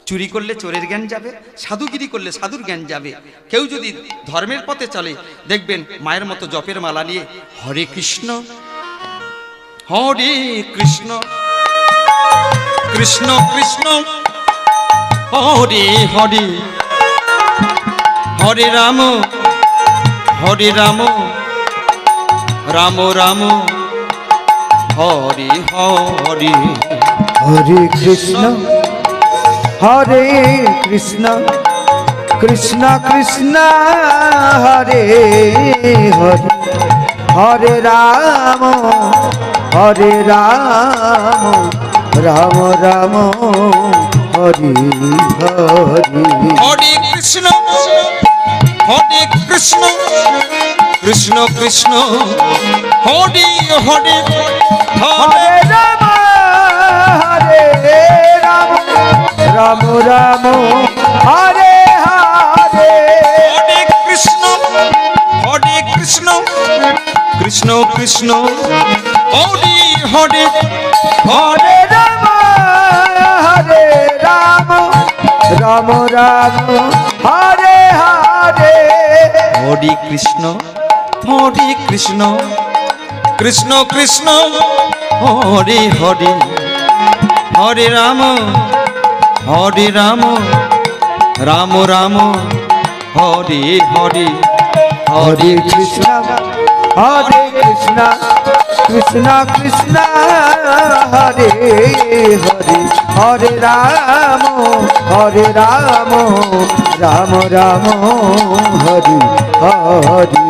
চুরি করলে চোরের জ্ঞান যাবে, সাধুগিরি করলে সাধুর জ্ঞান যাবে। কেউ যদি ধর্মের পথে চলে দেখবেন মায়ের মতো জপের মালা নিয়ে হরে কৃষ্ণ কৃষ্ণ কৃষ্ণ হরে হরে, হরে রাম রাম রাম হরে হরে। হরে কৃষ্ণ কৃষ্ণ কৃষ্ণ হরে হরে, হরে রাম রাম রাম হরে হরে। হরে কৃষ্ণ কৃষ্ণ কৃষ্ণ হরে হরে, হরে রাম রাম রাম হরে হরে। হরে কৃষ্ণ কৃষ্ণ কৃষ্ণ হরে হরে, হরে রাম রাম রাম হরে হরে। হরে কৃষ্ণ কৃষ্ণ কৃষ্ণ হরে হরে, হরে রাম রাম রাম হরে হরে। হরে কৃষ্ণ কৃষ্ণ কৃষ্ণ হরে হরে, হরে রাম রাম রাম হরে হরে।